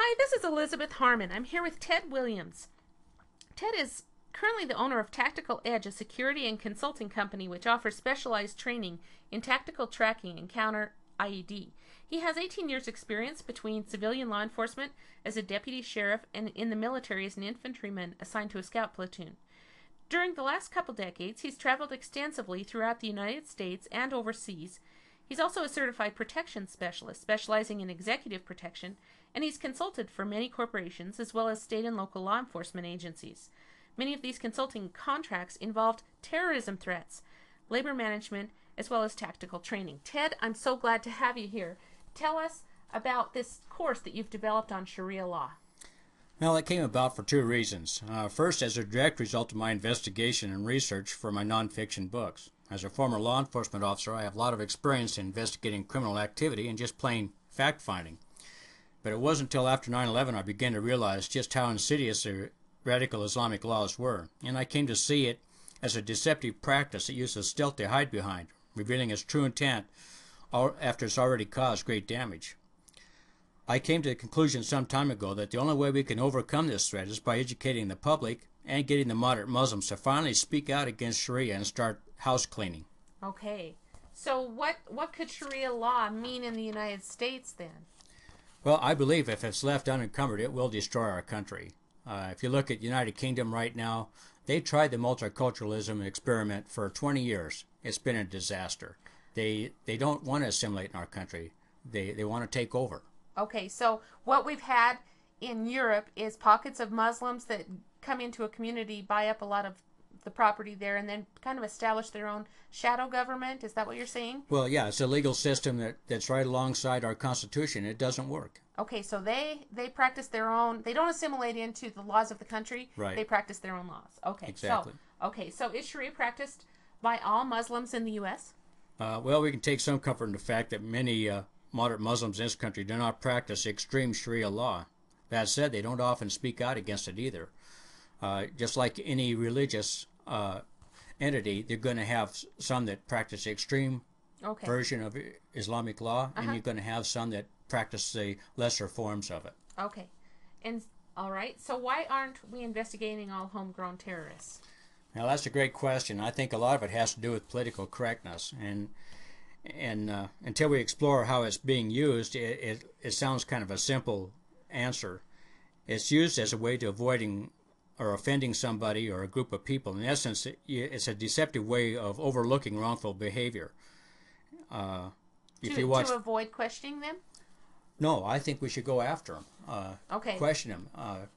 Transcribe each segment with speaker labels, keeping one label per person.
Speaker 1: Hi, this is Elizabeth Harmon. I'm here with Ted Williams. Ted is currently the owner of Tactical Edge, a security and consulting company which offers specialized training in tactical tracking and counter IED. He has 18 years experience between civilian law enforcement as a deputy sheriff and in the military as an infantryman assigned to a scout platoon. During the last couple decades, he's traveled extensively throughout the United States and overseas. He's also a certified protection specialist, specializing in executive protection, and he's consulted for many corporations as well as state and local law enforcement agencies. Many of these consulting contracts involved terrorism threats, labor management, as well as tactical training. Ted, I'm so glad to have you here. Tell us about this course that you've developed on Sharia law.
Speaker 2: Well, it came about for two reasons. First, as a direct result of my investigation and research for my nonfiction books. As a former law enforcement officer, I have a lot of experience in investigating criminal activity and just plain fact-finding. But it wasn't until after 9/11 I began to realize just how insidious the radical Islamic laws were, and I came to see it as a deceptive practice that uses stealth to hide behind, revealing its true intent after it's already caused great damage. I came to the conclusion some time ago that the only way we can overcome this threat is by educating the public and getting the moderate Muslims to finally speak out against Sharia and start house cleaning.
Speaker 1: Okay. So what could Sharia law mean in the United States then?
Speaker 2: Well, I believe if it's left unencumbered, it will destroy our country. If you look at the United Kingdom right now, they tried the multiculturalism experiment for 20 years. It's been a disaster. They don't want to assimilate in our country. They want to take over.
Speaker 1: Okay, so what we've had in Europe is pockets of Muslims that come into a community, buy up a lot of the property there, and then kind of establish their own shadow government. Is that what you're saying?
Speaker 2: Well, yeah, it's a legal system that's right alongside our Constitution. It doesn't work.
Speaker 1: Okay, so they practice their own. They don't assimilate into the laws of the country.
Speaker 2: Right.
Speaker 1: They practice their own laws. Okay.
Speaker 2: Exactly.
Speaker 1: So is Sharia practiced by all Muslims in the U.S.?
Speaker 2: Well, we can take some comfort in the fact that many moderate Muslims in this country do not practice extreme Sharia law. That said, they don't often speak out against it either. Just like any religious entity, they're going to have some that practice the extreme version of Islamic law, and you're going to have some that practice the lesser forms of it.
Speaker 1: Okay. And all right. So why aren't we investigating all homegrown terrorists?
Speaker 2: Now, that's a great question. I think a lot of it has to do with political correctness, and until we explore how it's being used, it sounds kind of a simple answer. It's used as a way to avoiding or offending somebody or a group of people. In essence, it's a deceptive way of overlooking wrongful behavior.
Speaker 1: To avoid questioning them?
Speaker 2: No, I think we should go after them. Question them.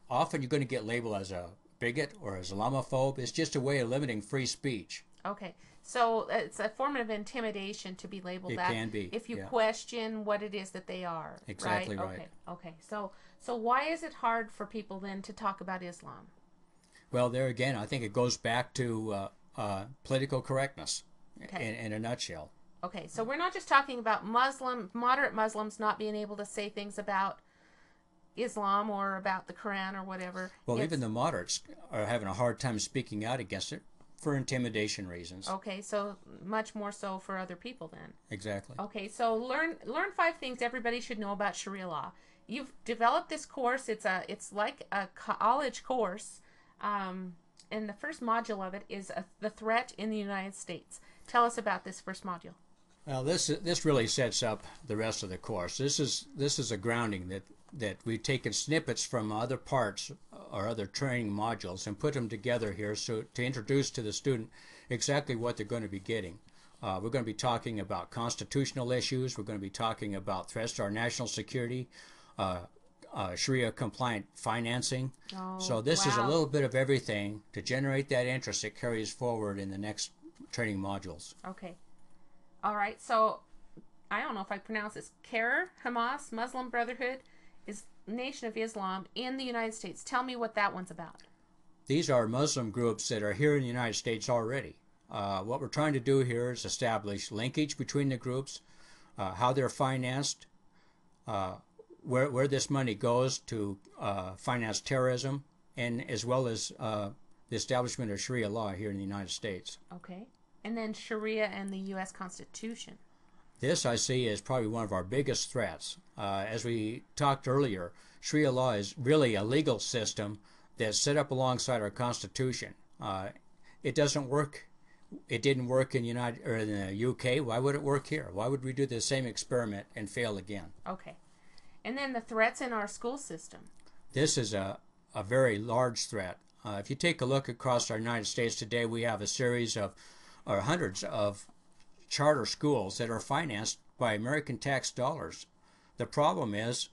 Speaker 2: Often you're going to get labeled as a bigot or as Islamophobe. It's just a way of limiting free speech.
Speaker 1: Okay. So it's a form of intimidation to be labeled that.
Speaker 2: It can be.
Speaker 1: If you question what it is that they are.
Speaker 2: Exactly
Speaker 1: right. Okay. So why is it hard for people then to talk about Islam?
Speaker 2: Well, there again, I think it goes back to political correctness in a nutshell.
Speaker 1: Okay, so we're not just talking about moderate Muslims not being able to say things about Islam or about the Quran or whatever.
Speaker 2: Well, even the moderates are having a hard time speaking out against it for intimidation reasons.
Speaker 1: Okay, so much more so for other people then.
Speaker 2: Exactly.
Speaker 1: Okay, so learn 5 things everybody should know about Sharia law. You've developed this course. It's like a college course, and the first module of it is the threat in the United States. Tell us about this first module.
Speaker 2: Well, this really sets up the rest of the course. This is a grounding that we've taken snippets from other parts or other training modules and put them together here so to introduce to the student exactly what they're going to be getting. We're going to be talking about constitutional issues. We're going to be talking about threats to our national security, Sharia compliant financing. So this is a little bit of everything to generate that interest that carries forward in the next training modules.
Speaker 1: Okay. All right. So I don't know if I pronounce this. CAIR, Hamas, Muslim Brotherhood, is Nation of Islam in the United States. Tell me what that one's about.
Speaker 2: These are Muslim groups that are here in the United States already. What we're trying to do here is establish linkage between the groups, how they're financed, where this money goes to finance terrorism, and as well as the establishment of Sharia law here in the United States.
Speaker 1: Okay. And then Sharia and the U.S. Constitution.
Speaker 2: This I see as probably one of our biggest threats. As we talked earlier, Sharia law is really a legal system that's set up alongside our Constitution. It doesn't work. It didn't work in the UK. Why would it work here? Why would we do the same experiment and fail again?
Speaker 1: Okay. And then the threats in our school system.
Speaker 2: This is a very large threat. If you take a look across our United States today, we have a series of, or hundreds of charter schools that are financed by American tax dollars. The problem is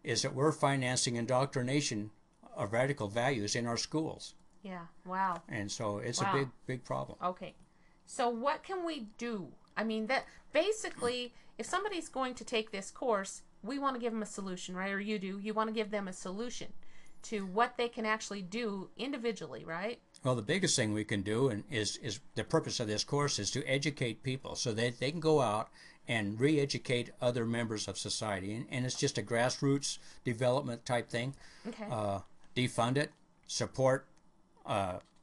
Speaker 2: that we're financing indoctrination of radical values in our schools.
Speaker 1: Yeah, wow.
Speaker 2: And so it's a big problem.
Speaker 1: Okay. So what can we do? I mean, that basically, if somebody's going to take this course, we want to give them a solution, right? Or you do. You want to give them a solution to what they can actually do individually, right?
Speaker 2: Well, the biggest thing we can do, and is the purpose of this course, is to educate people so that they can go out and re-educate other members of society. And it's just a grassroots development type thing.
Speaker 1: Okay.
Speaker 2: Defund it, support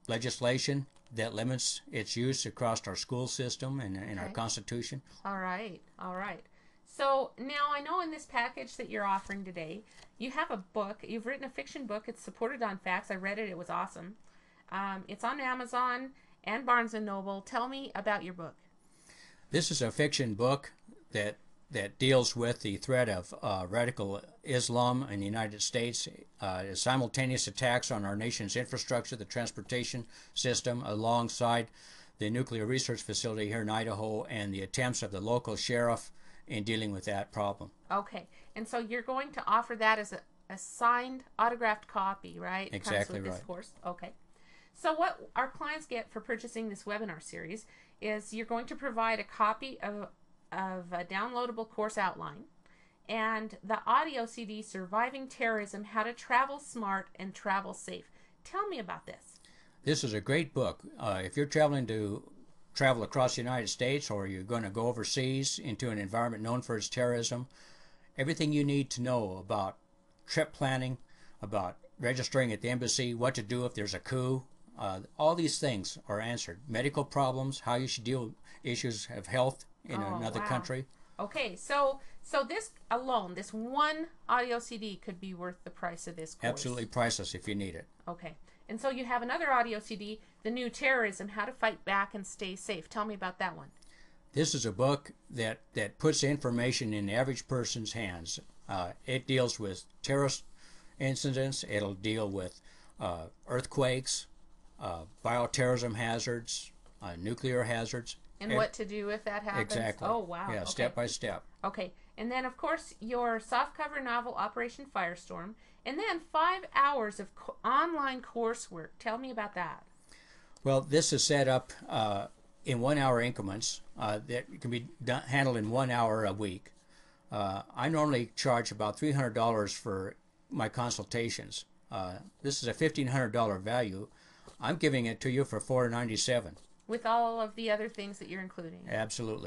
Speaker 2: legislation that limits its use across our school system and our Constitution.
Speaker 1: All right. All right. So now I know in this package that you're offering today, you have a book. You've written a fiction book. It's supported on facts. I read it. It was awesome. It's on Amazon and Barnes & Noble. Tell me about your book.
Speaker 2: This is a fiction book that deals with the threat of radical Islam in the United States, simultaneous attacks on our nation's infrastructure, the transportation system, alongside the nuclear research facility here in Idaho, and the attempts of the local sheriff in dealing with that problem.
Speaker 1: Okay. And so you're going to offer that as a signed, autographed copy, right?
Speaker 2: Exactly
Speaker 1: comes with
Speaker 2: right.
Speaker 1: This course. Okay. So what our clients get for purchasing this webinar series is you're going to provide a copy of a downloadable course outline and the audio CD, Surviving Terrorism, How to Travel Smart and Travel Safe. Tell me about this.
Speaker 2: This is a great book. If you're travel across the United States, or you're going to go overseas into an environment known for its terrorism, everything you need to know about trip planning, about registering at the embassy, what to do if there's a coup, all these things are answered. Medical problems, how you should deal with issues of health in another country.
Speaker 1: Okay, so this alone, this one audio CD could be worth the price of this course.
Speaker 2: Absolutely priceless if you need it.
Speaker 1: Okay. And so you have another audio CD, The New Terrorism, How to Fight Back and Stay Safe. Tell me about that one.
Speaker 2: This is a book that puts information in the average person's hands. It deals with terrorist incidents. It'll deal with earthquakes, bioterrorism hazards, nuclear hazards.
Speaker 1: And what to do if that happens.
Speaker 2: Exactly.
Speaker 1: Oh, wow.
Speaker 2: Yeah,
Speaker 1: okay.
Speaker 2: Step by step.
Speaker 1: Okay. And then, of course, your softcover novel, Operation Firestorm. And then 5 hours of online coursework. Tell me about that.
Speaker 2: Well, this is set up in 1 hour increments that can be handled in 1 hour a week. I normally charge about $300 for my consultations. This is a $1,500 value. I'm giving it to you for $497.
Speaker 1: With all of the other things that you're including.
Speaker 2: Absolutely.